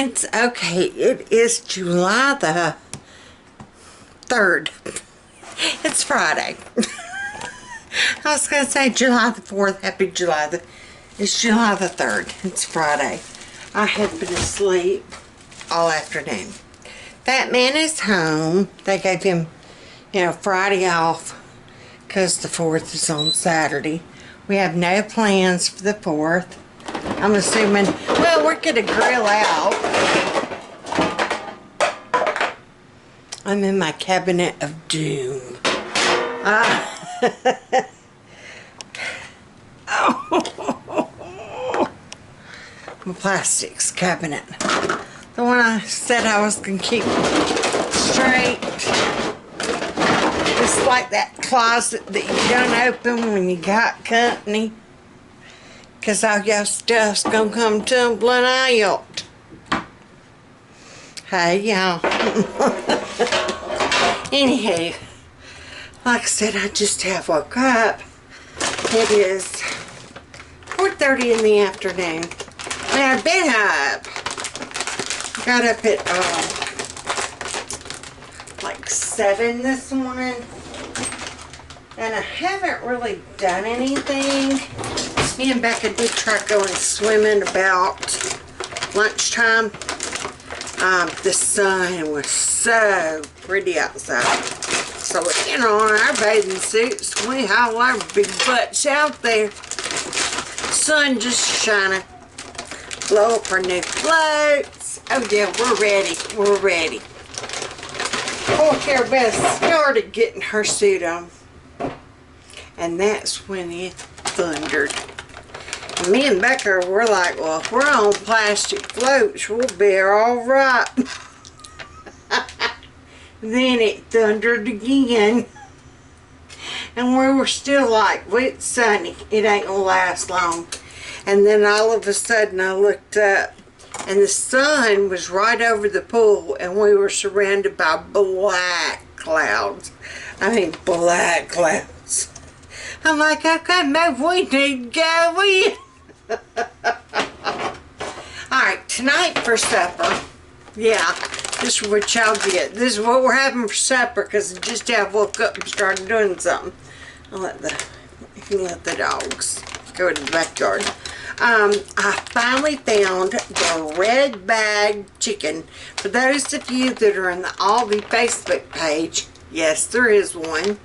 Friends, okay, it is July the 3rd. It's Friday. I was going to say July the 4th. Happy July. It's July the 3rd. It's Friday. I have been asleep all afternoon. That man is home. They gave him, Friday off because the 4th is on Saturday. We have no plans for the 4th. I'm assuming, well, we're going to grill out. I'm in my cabinet of doom. My plastics cabinet. The one I said I was going to keep straight. It's like that closet that you don't open when you got company. Because all your stuff's going to come tumbling out. Hey, y'all. Anywho, like I said, I just have woke up. It is 4:30 in the afternoon. And I've been up. Got up at like 7 this morning. And I haven't really done anything. Me and Becca did try going swimming about lunchtime. The sun was so pretty outside. So we get on our bathing suits. We haul our big butts out there. Sun just shining. Blow up our new floats. Oh yeah, we're ready. We're ready. Poor Carabelle started getting her suit on. And that's when it thundered. Me and Becca were like, well, if we're on plastic floats, we'll be all right. Then it thundered again. And we were still like, well, it's sunny. It ain't gonna last long. And then all of a sudden I looked up and the sun was right over the pool and we were surrounded by black clouds. I mean, black clouds. I'm like, okay, maybe we need to go in. Alright, tonight for supper, yeah, this is what y'all get. This is what we're having for supper because I just have woke up and started doing something. I'll let the dogs go to the backyard. I finally found the red bag chicken. For those of you that are in the ALDI Facebook page, yes, there is one.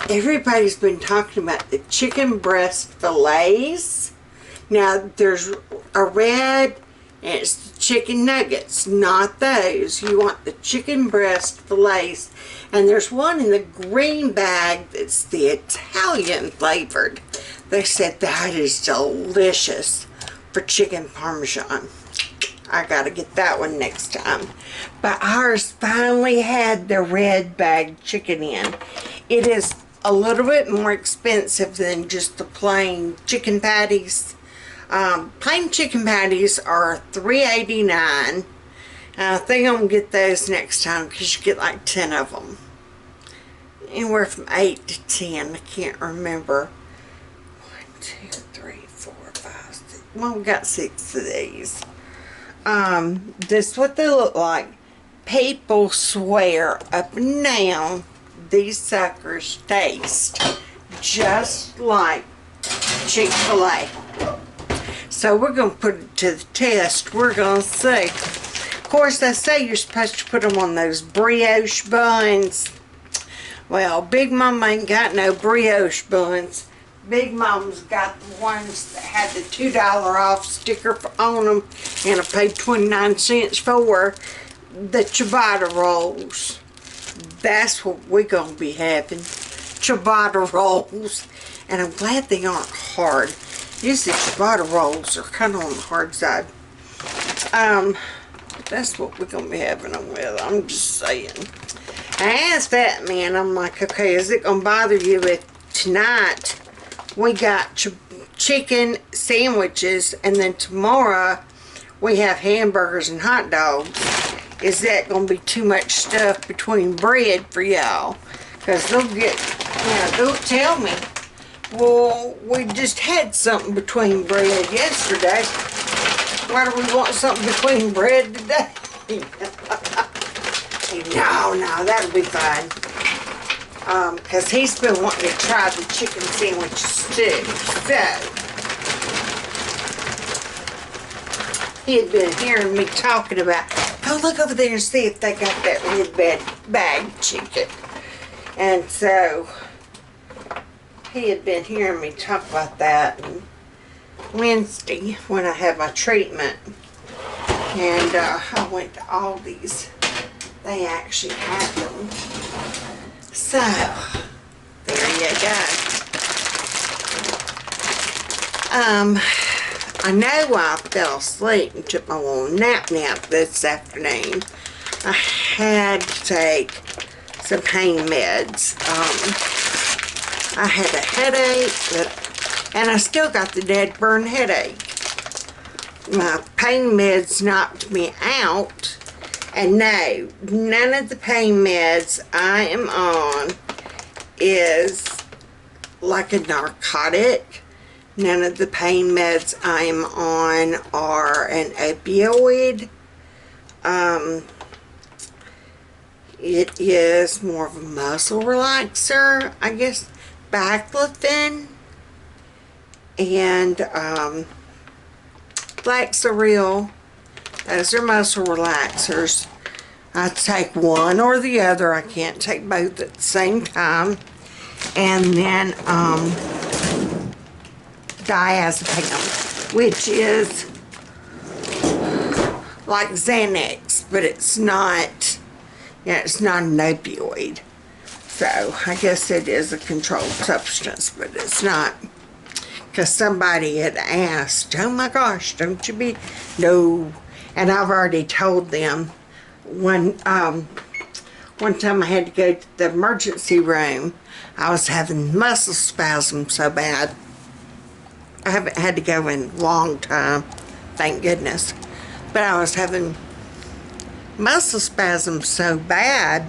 Everybody's been talking about the chicken breast fillets. Now, there's a red, and it's the chicken nuggets, not those. You want the chicken breast fillets. And there's one in the green bag that's the Italian flavored. They said that is delicious for chicken parmesan. I gotta get that one next time. But ours finally had the red bag chicken in. It is a little bit more expensive than just the plain chicken patties. Plain chicken patties are $3.89. I think I'm gonna get those next time because you get like 10 of them. Anywhere from 8 to 10. I can't remember. 1, 2, 3, 4, 5, 6. Well, we got 6 of these. This is what they look like. People swear up and down these suckers taste just like Chik'fil'a. So we're going to put it to the test. We're going to see. Of course, they say you're supposed to put them on those brioche buns. Well, Big Mama ain't got no brioche buns. Big Mama's got the ones that had the $2 off sticker on them, and I paid 29 cents for the ciabatta rolls. That's what we're going to be having. Ciabatta rolls. And I'm glad they aren't hard. Usually ciabatta rolls are kind of on the hard side. That's what we're going to be having them with. I'm just saying. I asked that man, I'm like, okay, is it going to bother you if tonight we got chicken sandwiches and then tomorrow we have hamburgers and hot dogs? Is that going to be too much stuff between bread for y'all? Because they'll get, they'll tell me, well, we just had something between bread yesterday. Why do we want something between bread today? No, that'll be fine. Because he's been wanting to try the chicken sandwiches too. So, he had been hearing me talking about, oh, look over there and see if they got that red bag chicken. And so, he had been hearing me talk about that. And Wednesday, when I had my treatment, and I went to Aldi's, they actually had them. So, there you go. I know I fell asleep and took my little nap this afternoon. I had to take some pain meds. I had a headache, and I still got the dead burn headache. My pain meds knocked me out. And no, none of the pain meds I am on is like a narcotic. None of the pain meds I am on are an opioid. It is more of a muscle relaxer, I guess. Baclofen and Flaxaril. Those are muscle relaxers. I take one or the other. I can't take both at the same time. And then diazepam, which is like Xanax, but it's not. Yeah, it's not an opioid. So I guess it is a controlled substance, but it's not. Because somebody had asked, oh my gosh, don't you be, no. And I've already told them. One time I had to go to the emergency room. I was having muscle spasms so bad. I haven't had to go in a long time, thank goodness. But I was having muscle spasms so bad,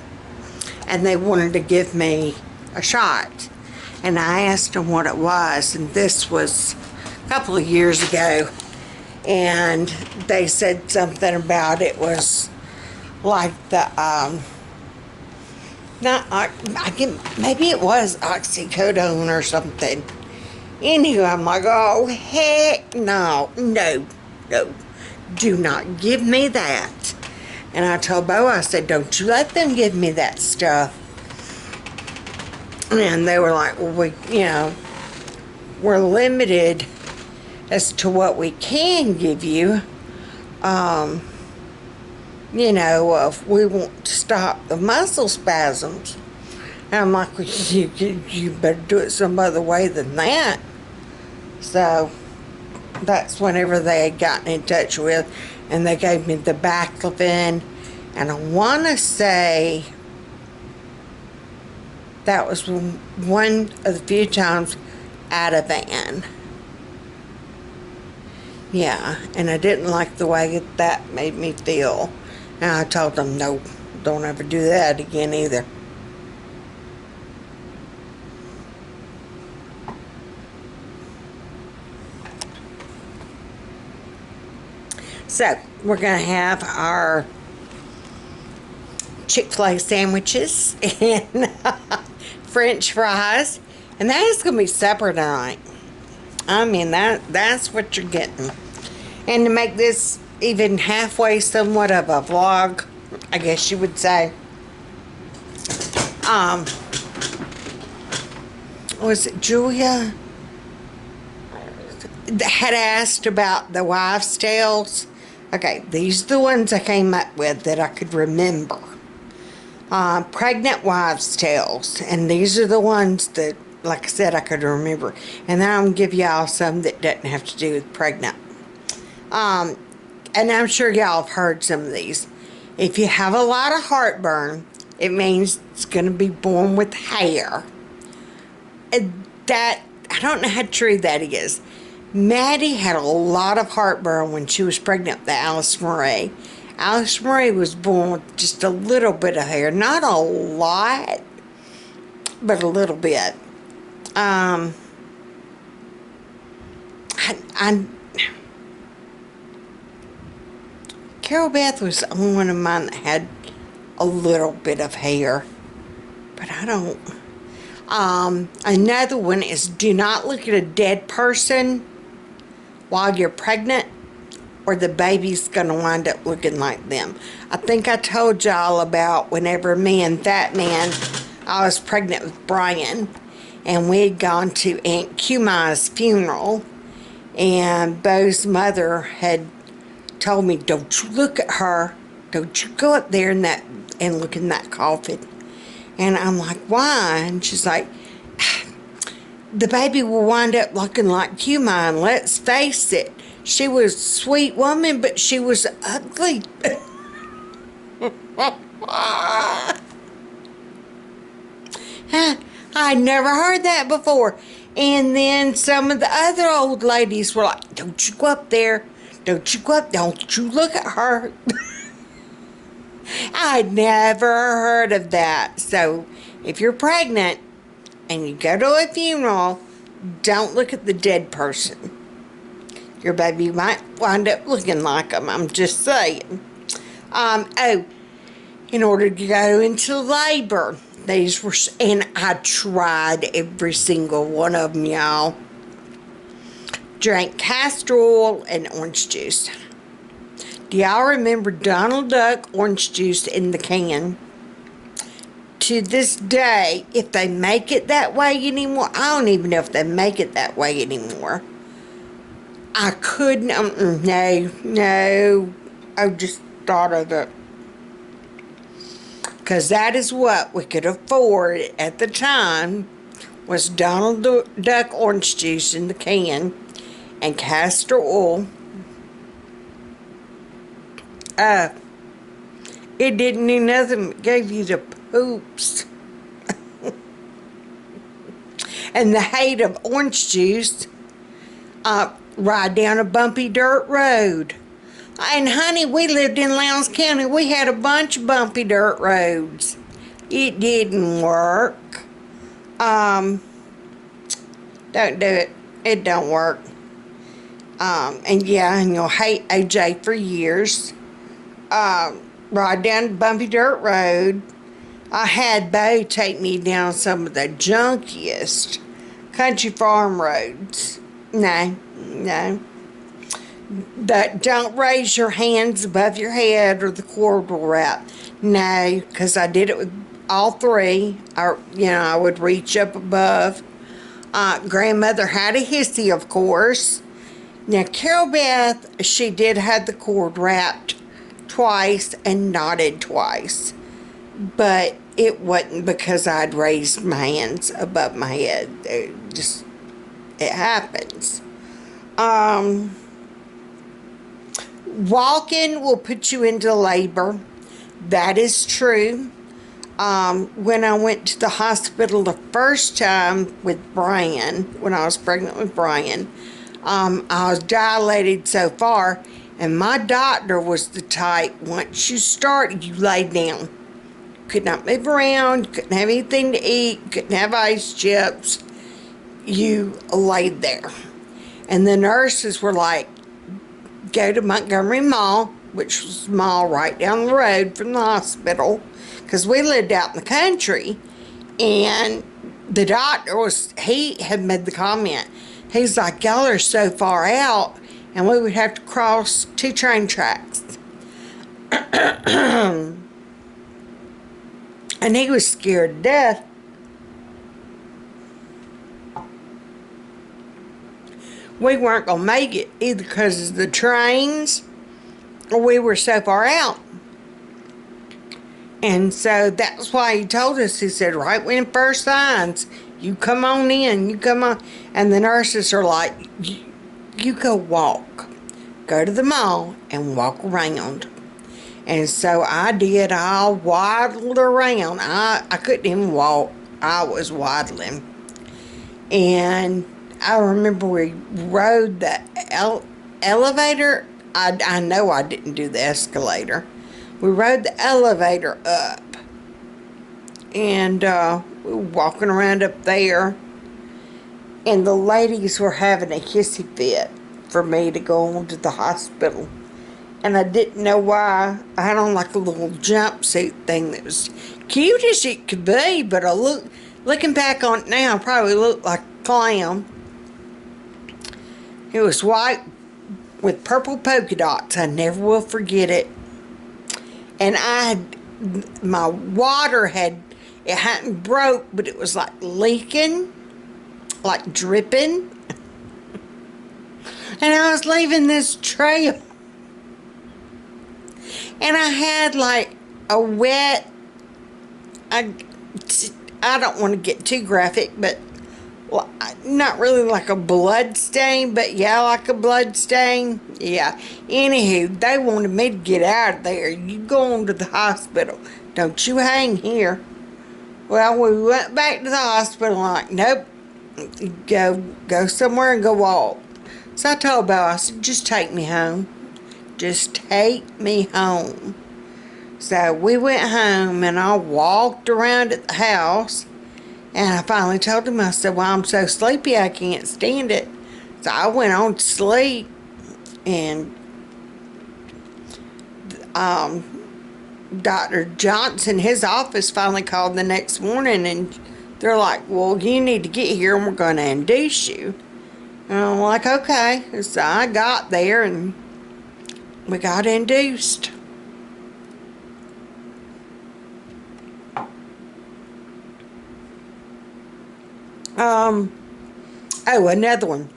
and they wanted to give me a shot. And I asked them what it was, and this was a couple of years ago. And they said something about it was like the, maybe it was oxycodone or something. Anyway, I'm like, oh, heck no, do not give me that. And I told Bo, I said, don't you let them give me that stuff. And they were like, well, we're limited as to what we can give you. If we want to stop the muscle spasms. And I'm like, well, you better do it some other way than that. So that's whenever they had gotten in touch with, and they gave me the baclofen, and I want to say that was one of the few times Ativan. Yeah, and I didn't like the way that made me feel. And I told them, no, don't ever do that again either. So, we're going to have our Chik'fil'a sandwiches and French fries. And that is going to be supper tonight. I mean, that's what you're getting. And to make this even halfway somewhat of a vlog, I guess you would say, was it Julia that had asked about the wives' tales? Okay, these are the ones I came up with that I could remember. Pregnant wives' tales. And these are the ones that, like I said, I could remember. And then I'm going to give y'all some that doesn't have to do with pregnant. And I'm sure y'all have heard some of these. If you have a lot of heartburn, it means it's going to be born with hair. And that, I don't know how true that is. Maddie had a lot of heartburn when she was pregnant with Alice Marie. Alice Marie was born with just a little bit of hair. Not a lot, but a little bit. Carol Beth was the only one of mine that had a little bit of hair. But I don't. Another one is do not look at a dead person while you're pregnant, or the baby's going to wind up looking like them. I think I told y'all about whenever me and that man, I was pregnant with Brian, and we had gone to Aunt Q-Ma's funeral, and Bo's mother had told me, don't you look at her, don't you go up there and look in that coffin. And I'm like, why? And she's like, the baby will wind up looking like Q-Ma, and let's face it, she was a sweet woman, but she was ugly. I never heard that before. And then some of the other old ladies were like, don't you go up there. Don't you go up. Don't you look at her. I'd never heard of that. So if you're pregnant and you go to a funeral, don't look at the dead person. Your baby might wind up looking like them. I'm just saying. In order to go into labor, these were, and I tried every single one of them, y'all. Drank castor oil and orange juice. Do y'all remember Donald Duck orange juice in the can? To this day, if they make it that way anymore, I don't even know if they make it that way anymore. I couldn't, no, I just thought of it. Because that is what we could afford at the time, was Donald Duck orange juice in the can and castor oil. It didn't do nothing, it gave you the poops. And the hate of orange juice, ride down a bumpy dirt road. And honey, we lived in Lowndes County. We had a bunch of bumpy dirt roads. It didn't work. Don't do it. It don't work. And yeah, and you'll hate AJ for years. Ride down bumpy dirt road. I had Bo take me down some of the junkiest country farm roads. No. That don't raise your hands above your head or the cord will wrap. No, because I did it with all three. I would reach up above. Grandmother had a hissy, of course. Now, Carol Beth, she did have the cord wrapped twice and knotted twice. But it wasn't because I'd raised my hands above my head. It happens. Walking will put you into labor. That is true. When I went to the hospital the first time with Brian, when I was pregnant with Brian, I was dilated so far, and my doctor was the type, once you start, you lay down. Could not move around, couldn't have anything to eat, couldn't have ice chips. You laid there. And the nurses were like, go to Montgomery Mall, which was a mall right down the road from the hospital, because we lived out in the country. And the doctor he had made the comment, he's like, y'all are so far out, and we would have to cross 2 train tracks. And he was scared to death. We weren't going to make it either because of the trains, or we were so far out. And so that's why he told us, he said, right when first signs, you come on in, you come on. And the nurses are like, you go walk. Go to the mall and walk around. And so I did. I waddled around. I couldn't even walk. I was waddling. And I remember we rode the elevator. I know I didn't do the escalator. We rode the elevator up. And we were walking around up there. And the ladies were having a hissy fit for me to go on to the hospital. and I didn't know why. I had on like a little jumpsuit thing that was cute as it could be, but looking back on it now, I probably looked like a clown. It was white with purple polka dots. I never will forget it. And my water it hadn't broke, but it was like leaking, like dripping. And I was leaving this trail. And I had like a wet, I don't want to get too graphic, but not really like a blood stain, but yeah, like a blood stain. Yeah. Anywho, they wanted me to get out of there. You go on to the hospital. Don't you hang here. Well, we went back to the hospital. Like, nope. Go somewhere and go walk. So I told Bo, I said, just take me home. Just take me home. So we went home, and I walked around at the house, and I finally told him, I said, well, I'm so sleepy I can't stand it. So I went on to sleep, and Dr. Johnson, his office finally called the next morning, and they're like, well, you need to get here, and we're going to induce you. And I'm like, okay. So I got there, and we got induced. Oh, another one.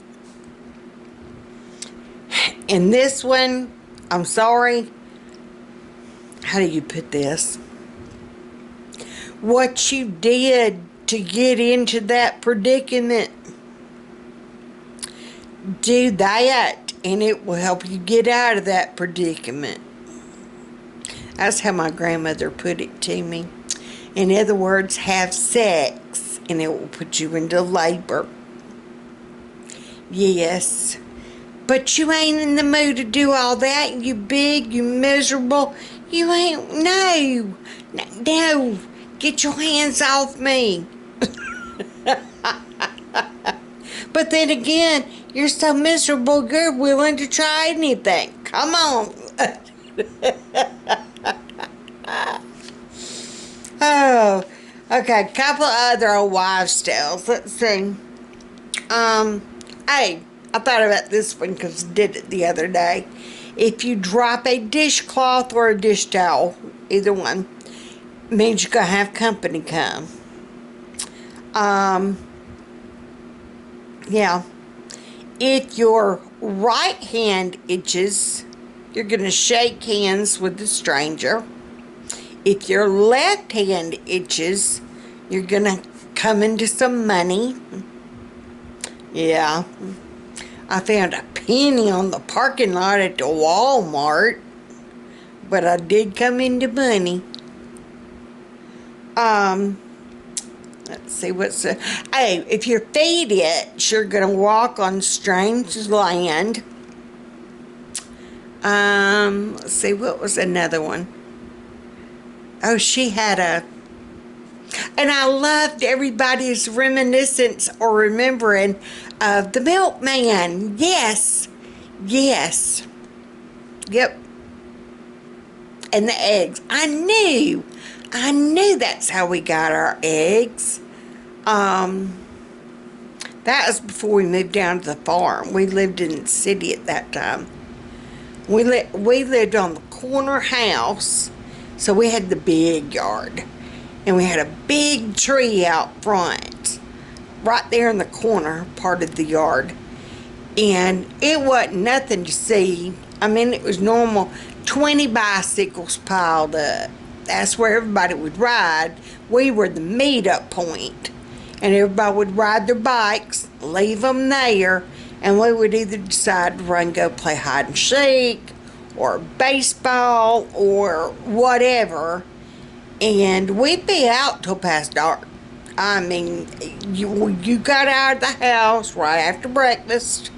And this one, I'm sorry. How do you put this? What you did to get into that predicament, do that, and it will help you get out of that predicament. That's how my grandmother put it to me. In other words, have sex, and it will put you into labor. Yes. But you ain't in the mood to do all that. You big, you miserable. You ain't, no. Get your hands off me. But then again, you're so miserable, you're willing to try anything. Come on. Oh, okay, a couple other old wives' tales. Let's see. Hey, I thought about this one because I did it the other day. If you drop a dishcloth or a dish towel, either one, means you're going to have company come. Yeah. If your right hand itches, you're going to shake hands with the stranger. If your left hand itches, you're going to come into some money. Yeah. I found a penny on the parking lot at the Walmart, but I did come into money. Let's see what's the... Oh, if your feet itch, you're going to walk on strange land. Let's see, what was another one? Oh, she had a... And I loved everybody's reminiscence or remembering of the milkman. Yes. Yes. Yep. And the eggs. I knew that's how we got our eggs. That was before we moved down to the farm. We lived in the city at that time. We lived on the corner house, so we had the big yard. And we had a big tree out front, right there in the corner part of the yard. And it wasn't nothing to see. I mean, it was normal. 20 bicycles piled up. That's where everybody would ride. We were the meet-up point. And everybody would ride their bikes, leave them there, and we would either decide to run, go play hide and seek, or baseball, or whatever. And we'd be out till past dark. I mean, you got out of the house right after breakfast.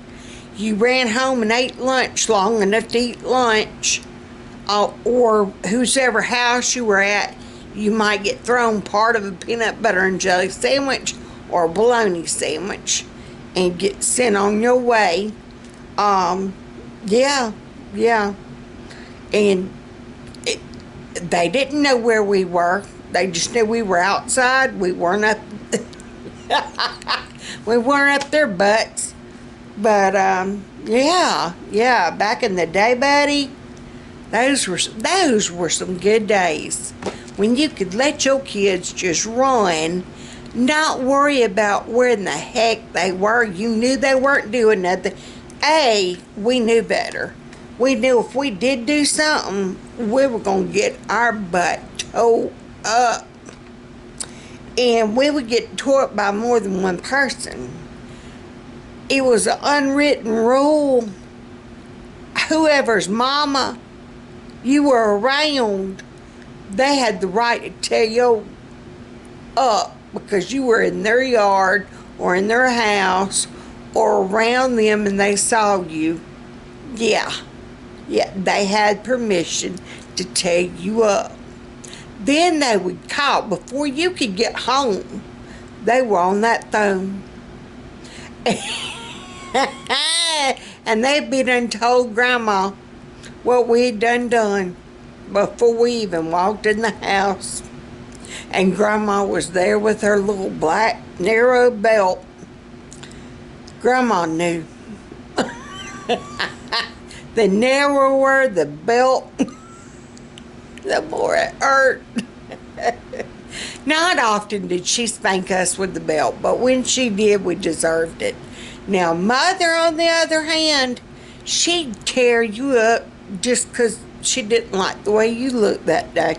You ran home and ate lunch long enough to eat lunch. Or whosever house you were at, you might get thrown part of a peanut butter and jelly sandwich or a bologna sandwich and get sent on your way. Yeah. And they didn't know where we were. They just knew we were outside. We weren't up. We weren't up their butts. But yeah. Back in the day, buddy, those were some good days when you could let your kids just run, not worry about where in the heck they were. You knew they weren't doing nothing. We knew better. We knew if we did do something, we were going to get our butt towed up. And we would get tore up by more than one person. It was an unwritten rule. Whoever's mama you were around, they had the right to tear you up because you were in their yard or in their house or around them and they saw you. Yeah, they had permission to tear you up. Then they would call. Before you could get home, they were on that phone. And they'd be done told Grandma what we had done before we even walked in the house. And Grandma was there with her little black narrow belt. Grandma knew. The narrower the belt, the more it hurt. Not often did she spank us with the belt, but when she did, we deserved it. Now, Mother, on the other hand, she'd tear you up just because she didn't like the way you looked that day.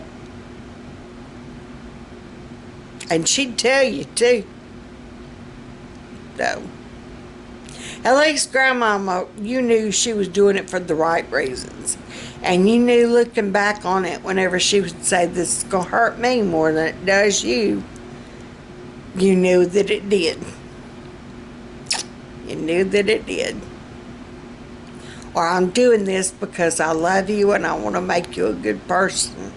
And she'd tell you, too. So, at least Grandmama, you knew she was doing it for the right reasons. And you knew looking back on it, whenever she would say, this is going to hurt me more than it does you, you knew that it did. You knew that it did. Or I'm doing this because I love you and I want to make you a good person.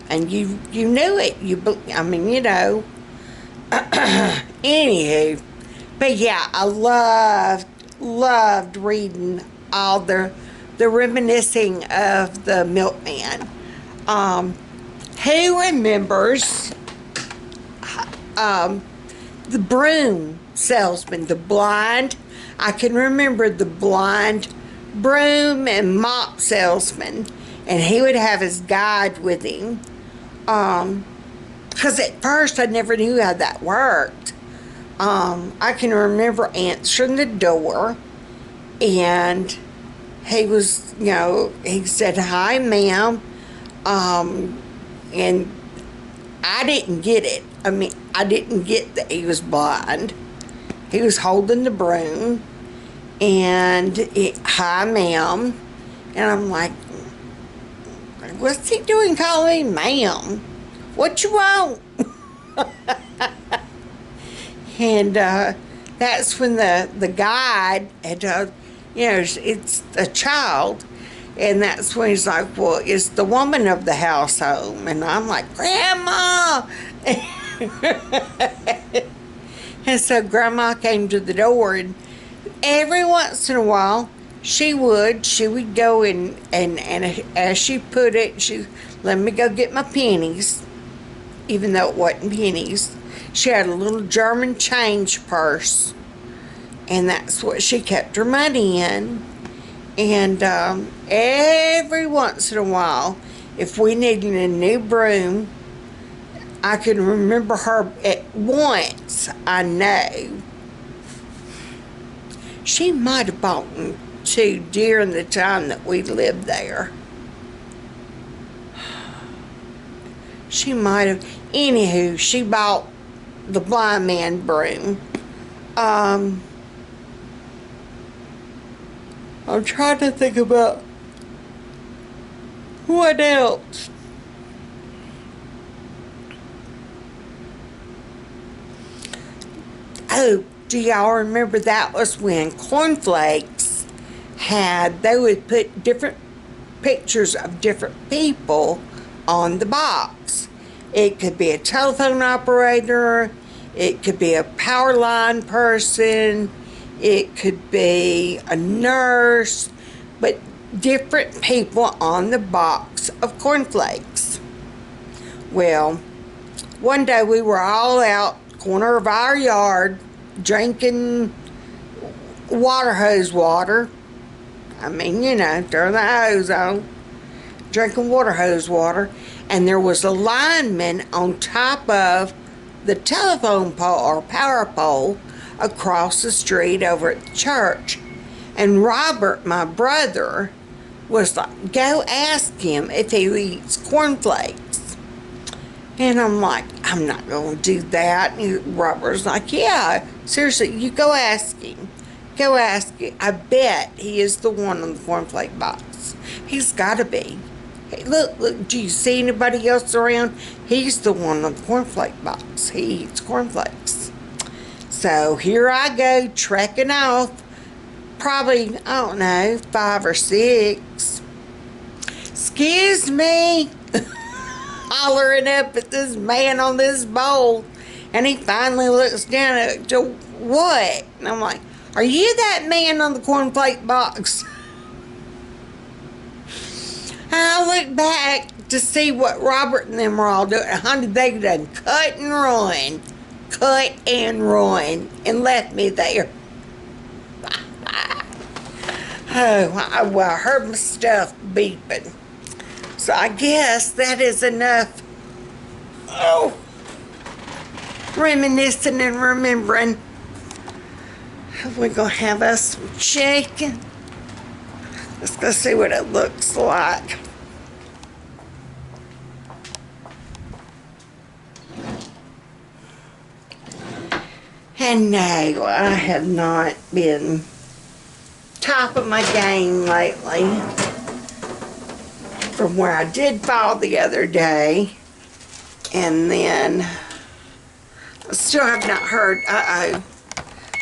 And you knew it. I mean, you know. Anywho. But yeah, I loved reading all the reminiscing of the milkman. Who remembers the broom salesman, the blind? I can remember the blind broom and mop salesman, and he would have his guide with him. Because at first I never knew how that worked. I can remember answering the door, and he was, you know, he said, "Hi, ma'am," and I didn't get it. I mean, I didn't get that he was blind. He was holding the broom, and "Hi, ma'am," and I'm like, what's he doing calling me ma'am? What you want? And that's when the guide had, you know, it's a child, and that's when he's like, well, is the woman of the house home? And I'm like, Grandma! And so Grandma came to the door, and every once in a while, she would go and as she put it, she let me go get my pennies, even though it wasn't pennies. She had a little German change purse, and that's what she kept her money in. And every once in a while, if we needed a new broom, I can remember her at once. I know she might have bought two during the time that we lived there. She might have. Anywho, she bought the blind man broom. I'm trying to think about what else. Oh, do y'all remember that was when cornflakes they would put different pictures of different people on the box. It could be a telephone operator, it could be a power line person, it could be a nurse, but different people on the box of cornflakes. Well, one day we were all out corner of our yard drinking water hose water. I mean, you know, turn the hose on, drinking water hose water, and there was a lineman on top of the telephone pole or power pole across the street over at the church. And Robert, my brother, was like, go ask him if he eats cornflakes. And I'm like, I'm not going to do that. And Robert's like, yeah, seriously, you go ask him. Go ask him. I bet he is the one on the cornflake box. He's got to be. Hey, look, do you see anybody else around? He's the one on the cornflake box. He eats cornflakes. So here I go, trekking off. Probably, I don't know, 5 or 6. Excuse me. Hollering up at this man on this bowl. And he finally looks down at to what? And I'm like, are you that man on the cornflake box? And I look back to see what Robert and them were all doing. Honey, they done cut and run. Cut and run. And left me there. Oh, well, I heard my stuff beeping. So I guess that is enough. Oh, reminiscing and remembering. We're going to have us some chicken. Let's go see what it looks like. And no, I have not been top of my game lately from where I did fall the other day. And then I still have not heard,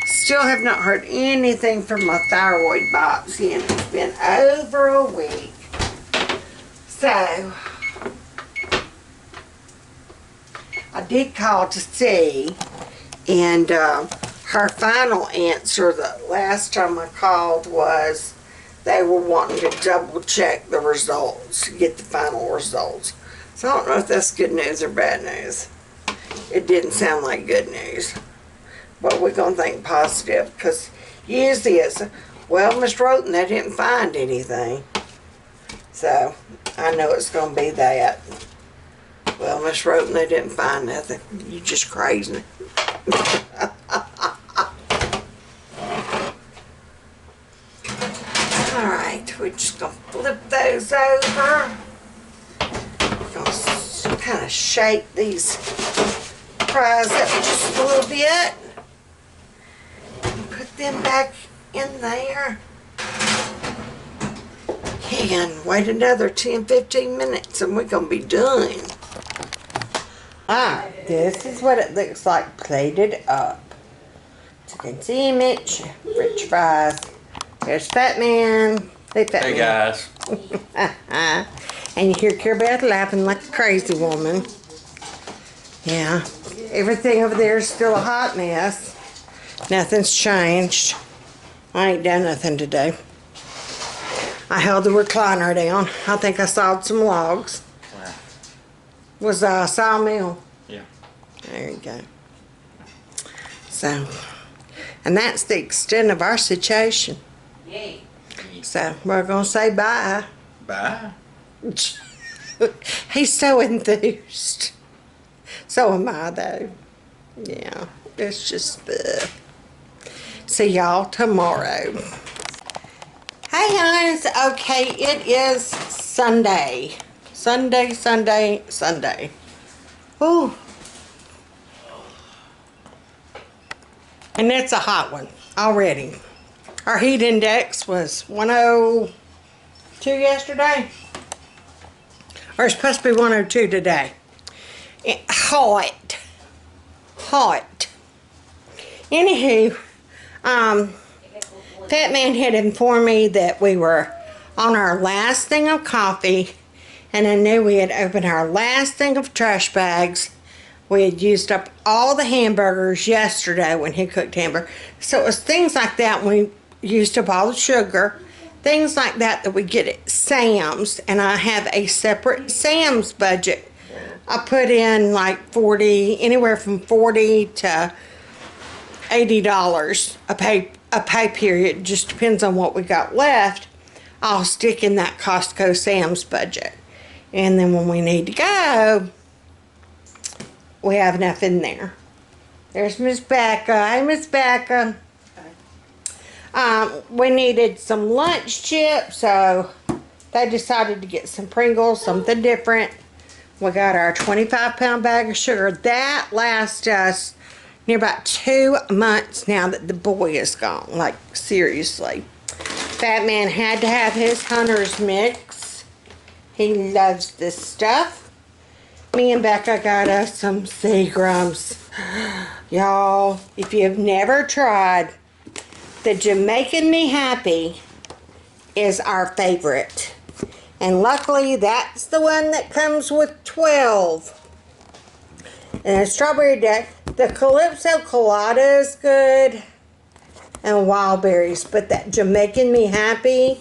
still have not heard anything from my thyroid biopsy, and it's been over a week. So I did call to see, and her final answer the last time I called was they were wanting to double check the results to get the final results. So I don't know if that's good news or bad news. It didn't sound like good news. But we're going to think positive, because usually it's, well, Miss Roten, they didn't find anything. So I know it's going to be that. Well, Miss Roten, they didn't find nothing. You just crazy. Alright, we're just going to flip those over. We're going to kind of shake these fries up just a little bit. Put them back in there. And wait another 10-15 minutes and we're going to be done. Alright, this is what it looks like plated up. Chicken sandwich, french fries. There's Fat Man. Hey, Fat Man. Hey, guys. And you hear Carol Beth laughing like a crazy woman. Yeah, everything over there is still a hot mess. Nothing's changed. I ain't done nothing today. I held the recliner down. I think I sawed some logs. Wow. Was a sawmill. Yeah. There you go. So, and that's the extent of our situation. Yay. So, we're going to say bye. Bye. He's so enthused. So am I, though. Yeah, it's just, see y'all tomorrow. Hey, guys. Okay, it is Sunday. Sunday. Ooh. And it's a hot one already. Our heat index was 102 yesterday. Or it's supposed to be 102 today. Hot. Anywho, Fat Man had informed me that we were on our last thing of coffee, and I knew we had opened our last thing of trash bags. We had used up all the hamburgers yesterday when he cooked hamburgers. So it was things like that. We used up all the sugar, things like that we get at Sam's, and I have a separate Sam's budget. I put in like anywhere from $40 to $80 a pay period. Just depends on what we got left. I'll stick in that Costco Sam's budget, and then when we need to go, we have enough in there. There's Miss Becca. Hey, Miss Becca. We needed some lunch chips, so they decided to get some Pringles, something different. We got our 25-pound bag of sugar. That lasts us near about 2 months now that the boy is gone. Like, seriously. Fat man had to have his Hunter's Mix. He loves this stuff. Me and Becca got us some Seagrams. Y'all, if you've never tried, the Jamaican Me Happy is our favorite. And luckily, that's the one that comes with 12. And a strawberry deck. The Calypso Colada is good. And wild berries. But that Jamaican Me Happy,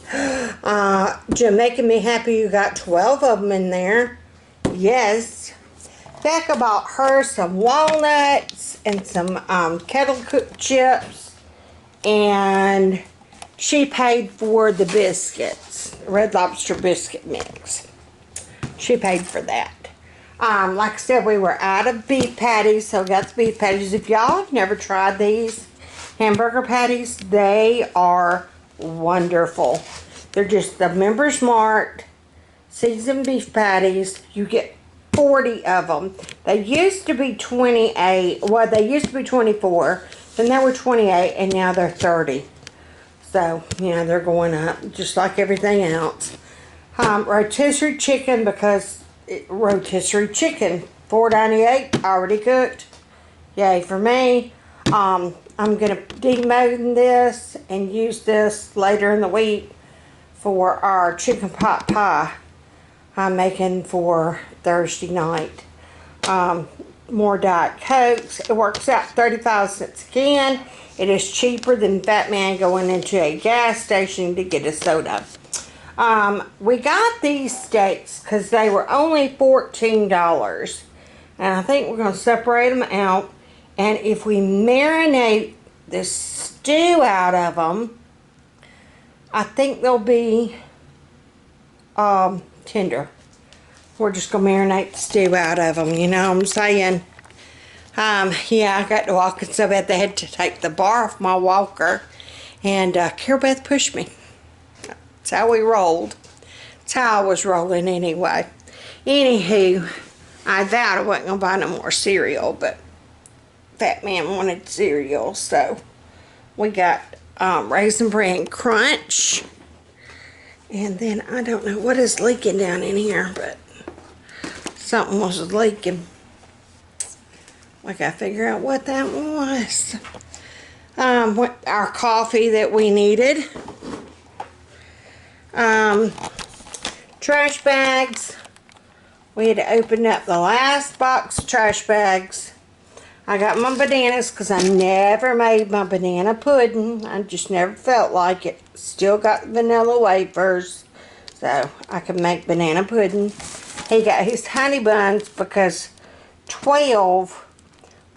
you got 12 of them in there. Yes. Becca bought her some walnuts and some kettle cooked chips. And she paid for the biscuits. Red Lobster biscuit mix. She paid for that. Like I said, we were out of beef patties, so we got the beef patties. If y'all have never tried these hamburger patties, they are wonderful. They're just the Members Mart seasoned beef patties. You get 40 of them. They used to be 28. Well, they used to be 24. Then they were 28, and now they're 30. So, yeah, they're going up just like everything else. Rotisserie chicken, because rotisserie chicken, $4.98, already cooked. Yay for me. I'm going to debone this and use this later in the week for our chicken pot pie I'm making for Thursday night. More Diet Cokes. It works out 35 cents again. It is cheaper than Fat Man going into a gas station to get a soda. We got these steaks because they were only $14. And I think we're going to separate them out. And if we marinate the stew out of them, I think they'll be tender. We're just going to marinate the stew out of them, you know what I'm saying? Yeah, I got to walking so bad they had to take the bar off my walker. And Carol Beth pushed me. That's how we rolled. That's how I was rolling anyway. Anywho, I vowed I wasn't going to buy no more cereal, but Fat Man wanted cereal, so we got Raisin Bran Crunch. And then I don't know what is leaking down in here, but something was leaking. I gotta figure out what that was. Our coffee that we needed. Trash bags. We had to open up the last box of trash bags. I got my bananas because I never made my banana pudding. I just never felt like it. Still got vanilla wafers, so I can make banana pudding. He got his honey buns because 12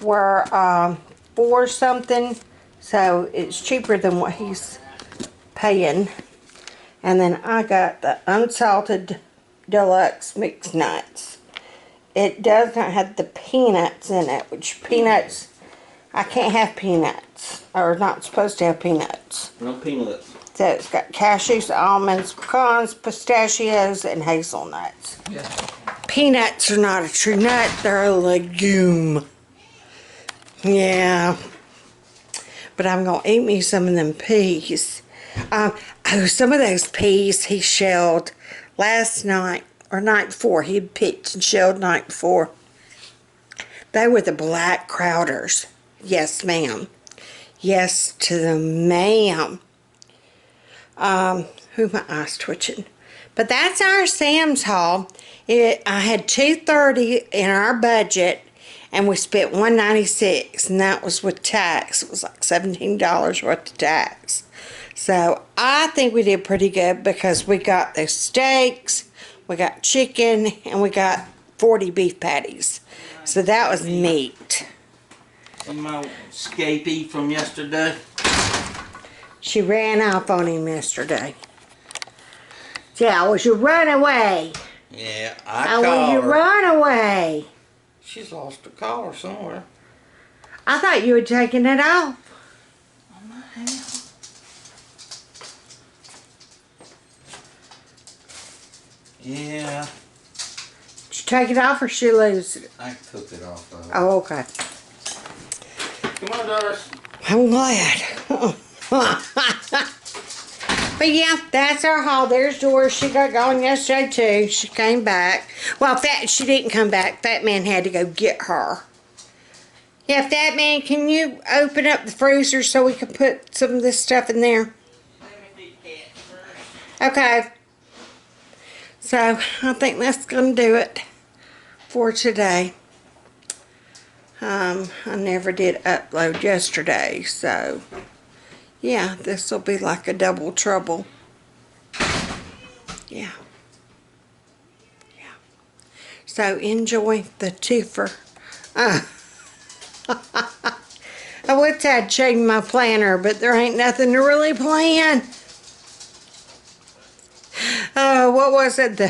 were $4 something, so it's cheaper than what he's paying. And then I got the unsalted deluxe mixed nuts. It does not have the peanuts in it, which peanuts, I can't have peanuts, or not supposed to have peanuts. No peanuts. So it's got cashews, almonds, pecans, pistachios, and hazelnuts. Yeah. Peanuts are not a true nut, they're a legume. Yeah. But I'm going to eat me some of them peas. Some of those peas he shelled last night, or night before. He picked and shelled night before. They were the black Crowders. Yes, ma'am. Yes to the ma'am. Who my eyes twitching? But that's our Sam's haul. I had $230 in our budget, and we spent $196, and that was with tax. It was like $17 worth of tax. So I think we did pretty good because we got the steaks, we got chicken, and we got 40 beef patties. So that was neat. Some of my escapee from yesterday. She ran off on him yesterday. Yeah, was you run away? Yeah, I How called will you her. run away? She's lost her collar somewhere. I thought you had taken it off. On my hand. Yeah, Did you take it off or she lose it? I took it off of her. Oh, okay. Come on, Doris. I'm glad. But yeah, that's our haul. There's Doris. She got going yesterday too. She came back. Well, she didn't come back. Fat Man had to go get her. Yeah, Fat Man, can you open up the freezer so we can put some of this stuff in there? Let me do that first. Okay. So, I think that's going to do it for today. I never did upload yesterday, so yeah, this will be like a double trouble. Yeah. Yeah. So, enjoy the twofer. I wish I'd changed my planner, but there ain't nothing to really plan. What was it?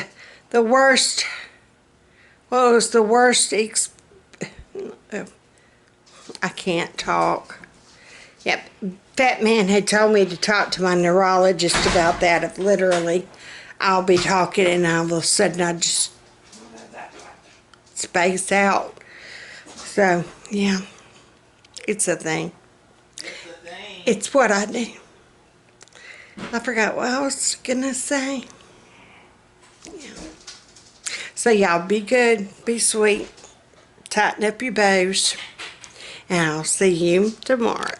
The worst. What was the worst? I can't talk. Yep. Fat Man had told me to talk to my neurologist about that. If literally I'll be talking and all of a sudden I just space out. So, yeah. It's a thing. It's what I do. I forgot what I was gonna say. Yeah. So y'all be good, be sweet, tighten up your bows, and I'll see you tomorrow.